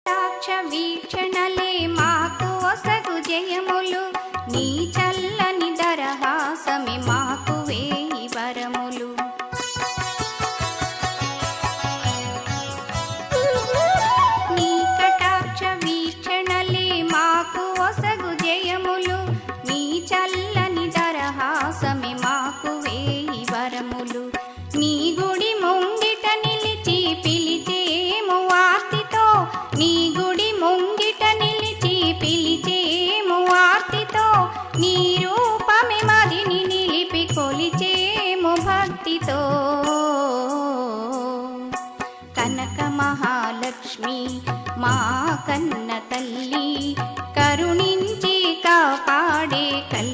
సాక్ష వీక్షణలే మాకు ఒసగు జయములు, నీ చల్లని దరహాసమే మాకు వేయి వరములు. నీ కటాక్ష వీక్షణలే మాకు ఒసగు జయములు, నీ చల్లని దరహాసమే మాకు వేయి వరములు. నీ గుడి ముంగిట నిలిచి పిలిచేము ఆర్తితో, నీ గుడి ముంగిట నిలిచి పిలిచేము ఆర్తితో, నీ రూపమే మదిని నిలిపి కొలిచేము భక్తితో. కనక మహాలక్ష్మి మా కన్న తల్లి, కరుణించి కాపాడే కల్యాణి.